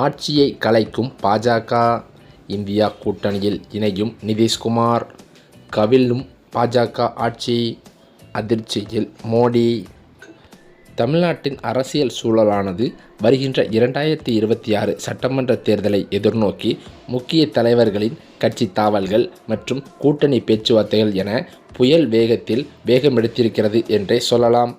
ஆட்சியை கலைக்கும் பாஜக, இந்தியா கூட்டணியில் இணையும் நிதிஷ்குமார், கவிழும் பாஜக ஆட்சி, அதிர்ச்சியில் மோடி. தமிழ்நாட்டின் அரசியல் சூழலானது வருகின்ற 2026 சட்டமன்ற தேர்தலை எதிர்நோக்கி முக்கிய தலைவர்களின் கட்சி தாவல்கள் மற்றும் கூட்டணி பேச்சுவார்த்தைகள் என புயல் வேகத்தில் வேகமெடுத்திருக்கிறது என்றே சொல்லலாம்.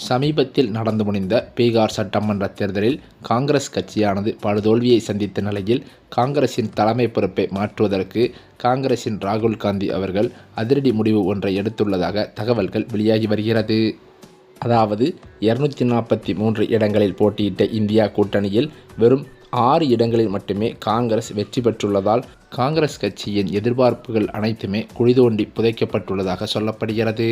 சமீபத்தில் நடந்து முடிந்த பீகார் சட்டமன்ற தேர்தலில் காங்கிரஸ் கட்சியானது படுதோல்வியை சந்தித்த நிலையில் காங்கிரசின் தலைமை பொறுப்பை மாற்றுவதற்கு காங்கிரசின் ராகுல் காந்தி அவர்கள் அதிரடி முடிவு ஒன்றை எடுத்துள்ளதாக தகவல்கள் வெளியாகி வருகிறது. அதாவது 243 இடங்களில் போட்டியிட்ட இந்தியா கூட்டணியில் வெறும் 6 இடங்களில் மட்டுமே காங்கிரஸ் வெற்றி பெற்றுள்ளதால் காங்கிரஸ் கட்சியின் எதிர்பார்ப்புகள் அனைத்துமே குழிதோண்டி புதைக்கப்பட்டுள்ளதாக சொல்லப்படுகிறது.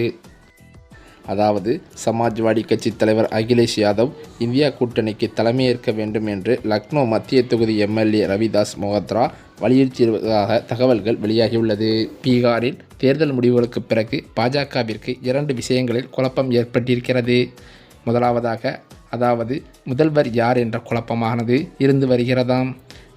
அதாவது சமாஜ்வாடி கட்சி தலைவர் அகிலேஷ் யாதவ் இந்தியா கூட்டணிக்கு தலைமையேற்க வேண்டும் என்று லக்னோ மத்திய தொகுதி எம்எல்ஏ ரவிதாஸ் மோஹத்ரா வலியுறுத்தியதாக தகவல்கள் வெளியாகியுள்ளது. பீகாரில் தேர்தல் முடிவுகளுக்கு பிறகு பாஜகவிற்கு 2 விஷயங்களில் குழப்பம் ஏற்பட்டிருக்கிறது. முதலாவதாக, அதாவது முதல்வர் யார் என்ற குழப்பமானது இருந்து வருகிறதாம்.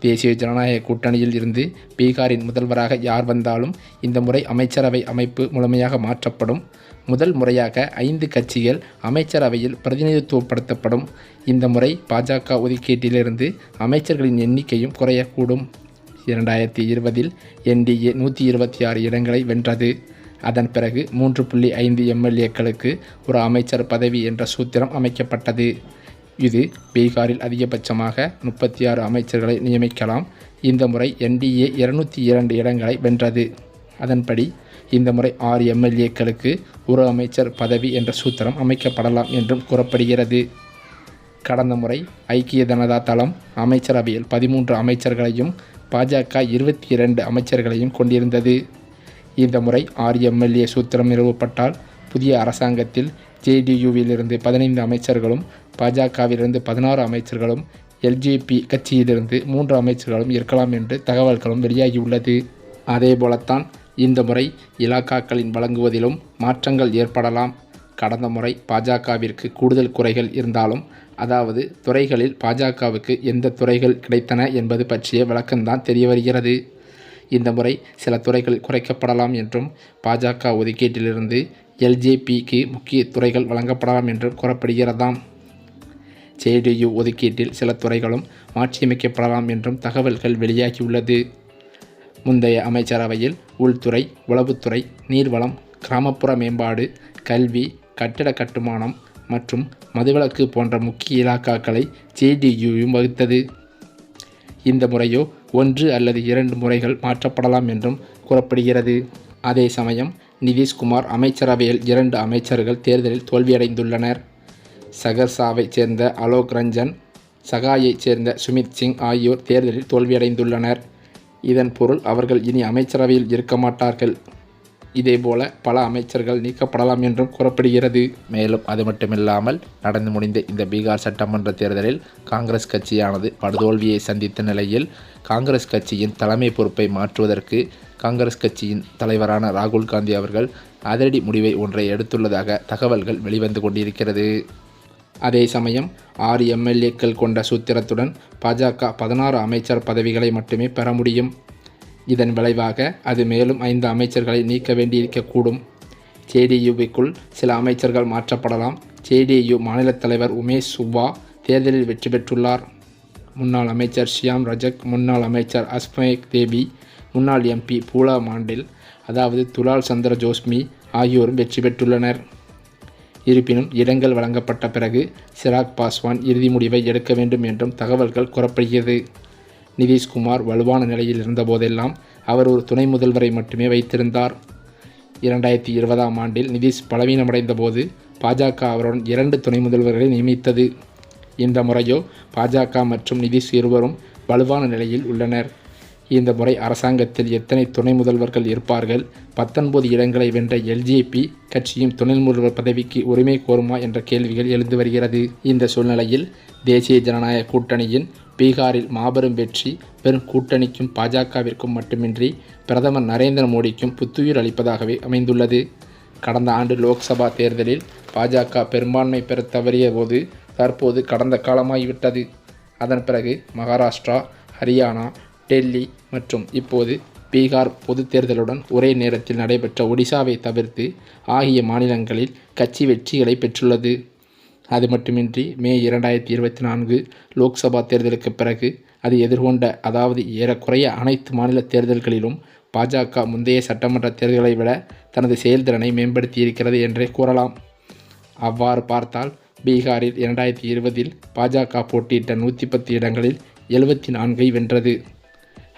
தேசிய ஜனநாயக கூட்டணியில் இருந்து பீகாரின் முதல்வராக யார் வந்தாலும் இந்த முறை அமைச்சரவை அமைப்பு முழுமையாக மாற்றப்படும். முதல் முறையாக 5 கட்சிகள் அமைச்சரவையில் பிரதிநிதித்துவப்படுத்தப்படும். இந்த முறை பாஜக ஒதுக்கீட்டிலிருந்து அமைச்சர்களின் எண்ணிக்கையும் குறையக்கூடும். 2020இல் என்டிஏ 126 இடங்களை வென்றது. அதன் பிறகு 3.5 எம்எல்ஏக்களுக்கு ஒரு அமைச்சர் பதவி என்ற சூத்திரம் அமைக்கப்பட்டது. இது பீகாரில் அதிகபட்சமாக 36 அமைச்சர்களை நியமிக்கலாம். இந்த முறை என்டிஏ 202 இடங்களை வென்றது. அதன்படி இந்த முறை 6 எம்எல்ஏக்களுக்கு ஒரு அமைச்சர் பதவி என்ற சூத்திரம் அமைக்கப்படலாம் என்றும் கூறப்படுகிறது. கடந்த முறை ஐக்கிய ஜனதா தளம் அமைச்சரவையில் 13 அமைச்சர்களையும் பாஜக 22 அமைச்சர்களையும் கொண்டிருந்தது. இந்த முறை 6 எம்எல்ஏ சூத்திரம் நிறுவப்பட்டால் புதிய அரசாங்கத்தில் ஜேடியூவிலிருந்து 15 அமைச்சர்களும் பாஜகவிலிருந்து 16 அமைச்சர்களும் எல்ஜேபி கட்சியிலிருந்து 3 அமைச்சர்களும் இருக்கலாம் என்று தகவல்களும் வெளியாகியுள்ளது. அதேபோலத்தான் இந்த முறை இலாக்காக்களின் வழங்குவதிலும் மாற்றங்கள் ஏற்படலாம். கடந்த முறை பாஜகவிற்கு கூடுதல் குறைகள் இருந்தாலும், அதாவது துறைகளில் பாஜகவுக்கு எந்த துறைகள் கிடைத்தன என்பது பற்றிய விளக்கம்தான் தெரிய வருகிறது. இந்த முறை சில துறைகள் குறைக்கப்படலாம் என்றும், பாஜக ஒதுக்கீட்டிலிருந்து எல்ஜேபிக்கு முக்கிய துறைகள் வழங்கப்படலாம் என்றும் கூறப்படுகிறதாம். ஜேடியு ஒதுக்கீட்டில் சில துறைகளும் மாற்றியமைக்கப்படலாம் என்றும் தகவல்கள் வெளியாகியுள்ளது. முந்தைய அமைச்சரவையில் உள்துறை, உளவுத்துறை, நீர்வளம், கிராமப்புற மேம்பாடு, கல்வி, கட்டிட கட்டுமானம் மற்றும் மதுவிலக்கு போன்ற முக்கிய இலாக்காக்களை ஜேடியுவும் வகுத்தது. இந்த முறையோ 1 அல்லது 2 முறைகள் மாற்றப்படலாம் என்றும் கூறப்படுகிறது. அதே சமயம் நிதிஷ்குமார் அமைச்சரவையில் 2 அமைச்சர்கள் தேர்தலில் தோல்வியடைந்துள்ளனர். சகர்சாவைச் சேர்ந்த அலோக் ரஞ்சன், சகாயைச் சேர்ந்த சுமித் சிங் ஆகியோர் தேர்தலில் தோல்வியடைந்துள்ளனர். இதன் பொருள் அவர்கள் இனி அமைச்சரவையில் இருக்க மாட்டார்கள். இதேபோல பல அமைச்சர்கள் நீக்கப்படலாம் என்றும் கூறப்படுகிறது. மேலும் அது மட்டுமில்லாமல் நடந்து முடிந்த இந்த பீகார் சட்டமன்ற தேர்தலில் காங்கிரஸ் கட்சியானது படுதோல்வியை சந்தித்த நிலையில் காங்கிரஸ் கட்சியின் தலைமை பொறுப்பை மாற்றுவதற்கு காங்கிரஸ் கட்சியின் தலைவரான ராகுல் காந்தி அவர்கள் அதிரடி முடிவை ஒன்றை எடுத்துள்ளதாக தகவல்கள் வெளிவந்து கொண்டிருக்கிறது. அதே சமயம் 6 எம்எல்ஏக்கள் கொண்ட சூத்திரத்துடன் பாஜக 16 அமைச்சர் பதவிகளை மட்டுமே பெற முடியும். இதன் விளைவாக அது மேலும் 5 அமைச்சர்களை நீக்க வேண்டியிருக்கக்கூடும். ஜேடியுவுக்குள் சில அமைச்சர்கள் மாற்றப்படலாம். ஜேடியு மாநில தலைவர் உமேஷ் சுப்பா தேர்தலில் வெற்றி பெற்றுள்ளார். முன்னாள் அமைச்சர் ஷியாம் ரஜக், முன்னாள் அமைச்சர் அஸ்மேக் தேவி, முன்னாள் எம்பி பூலா மாண்டில், அதாவது துலால் சந்திர ஜோஸ்மி ஆகியோரும் வெற்றி பெற்றுள்ளனர். இருப்பினும் இடங்கள் வழங்கப்பட்ட பிறகு சிராக் பாஸ்வான் இறுதி முடிவை எடுக்க வேண்டும் என்றும் தகவல்கள் கூறப்படுகிறது. நிதிஷ்குமார் வலுவான நிலையில் இருந்தபோதெல்லாம் அவர் ஒரு துணை முதல்வரை மட்டுமே வைத்திருந்தார். 2020ஆம் ஆண்டில் நிதிஷ் பலவீனமடைந்த போது பாஜக அவருடன் 2 துணை முதல்வர்களை நியமித்தது. இந்த முறையோ பாஜக மற்றும் நிதிஷ் இருவரும் வலுவான நிலையில் உள்ளனர். இந்த முறை அரசாங்கத்தில் எத்தனை துணை முதல்வர்கள் இருப்பார்கள்? 19 இடங்களை வென்ற எல்ஜேபி கட்சியும் துணை முதல்வர் பதவிக்கு உரிமை கோருமா என்ற கேள்விகள் எழுந்து வருகிறது. இந்த சூழ்நிலையில் தேசிய ஜனநாயக கூட்டணியின் பீகாரில் மாபெரும் வெற்றி வெறும் கூட்டணிக்கும் பாஜகவிற்கும் மட்டுமின்றி பிரதமர் நரேந்திர மோடிக்கும் புத்துயிர் அளிப்பதாகவே அமைந்துள்ளது. கடந்த ஆண்டு லோக்சபா தேர்தலில் பாஜக பெரும்பான்மை பெற தவறிய போது தற்போது கடந்த காலமாகிவிட்டது. அதன் பிறகு மகாராஷ்டிரா, ஹரியானா, டெல்லி மற்றும் இப்போது பீகார் பொதுத் தேர்தலுடன் ஒரே நேரத்தில் நடைபெற்ற ஒடிசாவை தவிர்த்து ஆகிய மாநிலங்களில் கட்சி வெற்றிகளை பெற்றுள்ளது. அது மட்டுமின்றி மே 2024 லோக்சபா தேர்தலுக்கு பிறகு அது எதிர்கொண்ட அதாவது ஏறக்குறைய அனைத்து மாநில தேர்தல்களிலும் பாஜக முந்தைய சட்டமன்ற தேர்தல்களை விட தனது செயல்திறனை மேம்படுத்தியிருக்கிறது என்றே கூறலாம். அவ்வாறு பார்த்தால் பீகாரில் 2020 பாஜக போட்டியிட்ட 110 இடங்களில் 74ஐ வென்றது.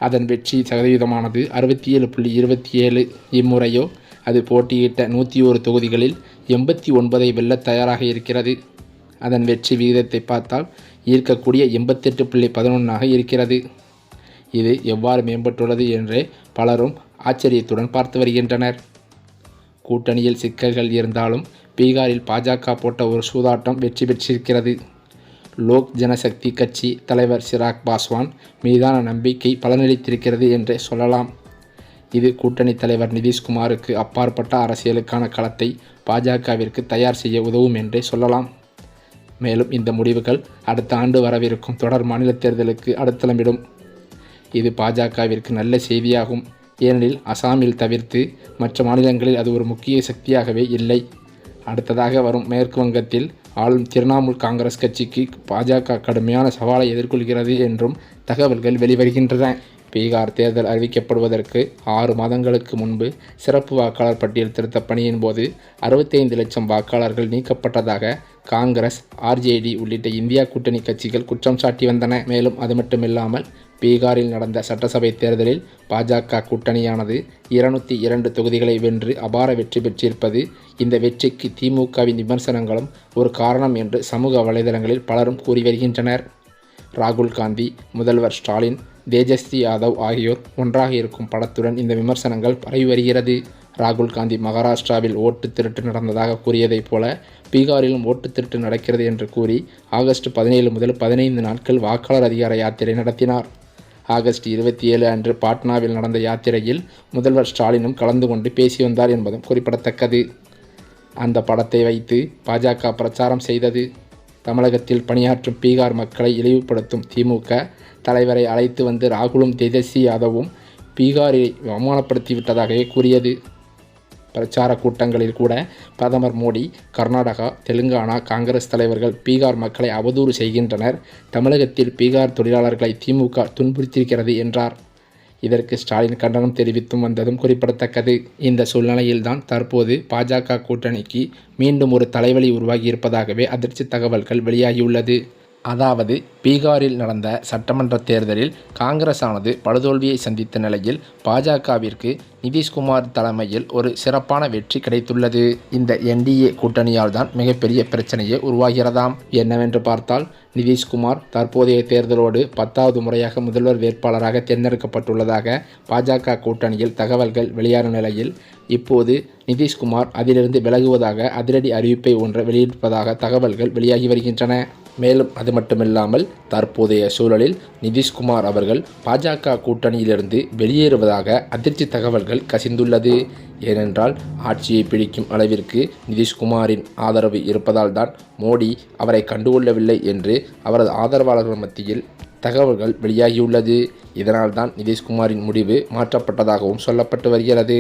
அதன் வெற்றி சதவீதமானது 67.27. இம்முறையோ அது போட்டியிட்ட 101 தொகுதிகளில் 89ஐ வெல்ல தயாராக இருக்கிறது. அதன் வெற்றி விகிதத்தை பார்த்தால் ஈர்க்கக்கூடிய 88.11ஆக இருக்கிறது. இது எவ்வாறு மேம்பட்டுள்ளது என்றே பலரும் ஆச்சரியத்துடன் பார்த்து வருகின்றனர். கூட்டணியில் சிக்கல்கள் இருந்தாலும் பீகாரில் பாஜக போட்ட ஒரு சூதாட்டம் வெற்றி பெற்றிருக்கிறது. லோக் ஜனசக்தி கட்சி தலைவர் சிராக் பாஸ்வான் மீதான நம்பிக்கை பலனளித்திருக்கிறது என்றே சொல்லலாம். இது கூட்டணி தலைவர் நிதிஷ்குமாருக்கு அப்பாற்பட்ட அரசியலுக்கான களத்தை பாஜகவிற்கு தயார் செய்ய உதவும் என்றே சொல்லலாம். மேலும் இந்த முடிவுகள் அடுத்த ஆண்டு வரவிருக்கும் தொடர் மாநில தேர்தலுக்கு அடித்தளமிடும். இது பாஜகவிற்கு நல்ல செய்தியாகும். ஏனெனில் அசாமில் தவிர்த்து மற்ற மாநிலங்களில் அது ஒரு முக்கிய சக்தியாகவே இல்லை. அடுத்ததாக வரும் மேற்கு வங்கத்தில் ஆளும் திரிணாமுல் காங்கிரஸ் கட்சிக்கு பாஜக கடுமையான சவாலை எதிர்கொள்கிறது என்றும் தகவல்கள் வெளிவருகின்றன. பீகார் தேர்தல் அறிவிக்கப்படுவதற்கு 6 மாதங்களுக்கு முன்பு சிறப்பு வாக்காளர் பட்டியல் திருத்த பணியின் போது 65 லட்சம் வாக்காளர்கள் நீக்கப்பட்டதாக காங்கிரஸ், RJD உள்ளிட்ட இந்தியா கூட்டணி கட்சிகள் குற்றம் சாட்டி வந்தன. மேலும் அது மட்டுமில்லாமல் பீகாரில் நடந்த சட்டசபை தேர்தலில் பாஜக கூட்டணியானது 202 தொகுதிகளை வென்று அபார வெற்றி பெற்றிருப்பது இந்த வெற்றிக்கு திமுகவின் விமர்சனங்களும் ஒரு காரணம் என்று சமூக வலைதளங்களில் பலரும் கூறி வருகின்றனர். ராகுல் காந்தி, முதல்வர் ஸ்டாலின், தேஜஸ்வி யாதவ் ஆகியோர் ஒன்றாக இருக்கும் படத்துடன் இந்த விமர்சனங்கள் பரவி வருகிறது. ராகுல் காந்தி மகாராஷ்டிராவில் ஓட்டு திருட்டு நடந்ததாக கூறியதைப் போல பீகாரிலும் ஓட்டு திருட்டு நடக்கிறது என்று கூறி ஆகஸ்ட் 17 முதல் 15 நாட்கள் வாக்காளர் அதிகார யாத்திரை நடத்தினார். ஆகஸ்ட் 27 அன்று பாட்னாவில் நடந்த யாத்திரையில் முதல்வர் ஸ்டாலினும் கலந்து கொண்டு பேசி வந்தார் என்பதும் குறிப்பிடத்தக்கது. அந்த படத்தை வைத்து பாஜக பிரச்சாரம் செய்தது. தமிழகத்தில் பணியாற்றும் பீகார் மக்களை இழிவுபடுத்தும் திமுக தலைவரை அழைத்து வந்து ராகுலும் தேஜஸ்வி யாதவும் பீகாரை அவமானப்படுத்திவிட்டதாகவே கூறியது. பிரச்சார கூட்டங்களில் கூட பிரதமர் மோடி, கர்நாடகா, தெலுங்கானா காங்கிரஸ் தலைவர்கள் பீகார் மக்களை அவதூறு செய்கின்றனர், தமிழகத்தில் பீகார் தொழிலாளர்களை திமுக துன்புறுத்தியிருக்கிறது என்றார். இதற்கு ஸ்டாலின் கண்டனம் தெரிவித்தும் வந்ததும் குறிப்பிடத்தக்கது. இந்த சூழ்நிலையில்தான் தற்போது பாஜக கூட்டணிக்கு மீண்டும் ஒரு தலைவலி உருவாகியிருப்பதாகவே அதிர்ச்சி தகவல்கள் வெளியாகியுள்ளது. அதாவது பீகாரில் நடந்த சட்டமன்ற தேர்தலில் காங்கிரஸ் ஆனது படுதோல்வியை சந்தித்த நிலையில் பாஜகவிற்கு நிதிஷ்குமார் தலைமையில் ஒரு சிறப்பான வெற்றி கிடைத்துள்ளது. இந்த NDA கூட்டணியால் தான் மிகப்பெரிய பிரச்சனையே உருவாகிறதாம். என்னவென்று பார்த்தால் நிதிஷ்குமார் தற்போதைய தேர்தலோடு 10வது முறையாக முதல்வர் வேட்பாளராக தேர்ந்தெடுக்கப்பட்டுள்ளதாக பாஜக கூட்டணியில் தகவல்கள் வெளியான நிலையில் இப்போது நிதிஷ்குமார் அதிலிருந்து விலகுவதாக அதிரடி அறிவிப்பை ஒன்றை வெளியிட்டிருப்பதாக தகவல்கள் வெளியாகி வருகின்றன. மேலும் அது மட்டுமில்லாமல் தற்போதைய சூழலில் நிதிஷ்குமார் அவர்கள் பாஜக கூட்டணியிலிருந்து வெளியேறுவதாக அதிர்ச்சி தகவல்கள் கசிந்துள்ளது. ஏனென்றால் ஆட்சியை பிடிக்கும் அளவிற்கு நிதிஷ்குமாரின் ஆதரவு இருப்பதால் தான் மோடி அவரை கண்டுகொள்ளவில்லை என்று அவரது ஆதரவாளர்கள் மத்தியில் தகவல்கள் வெளியாகியுள்ளது. இதனால் தான் நிதிஷ்குமாரின் முடிவு மாற்றப்பட்டதாகவும் சொல்லப்பட்டு வருகிறது.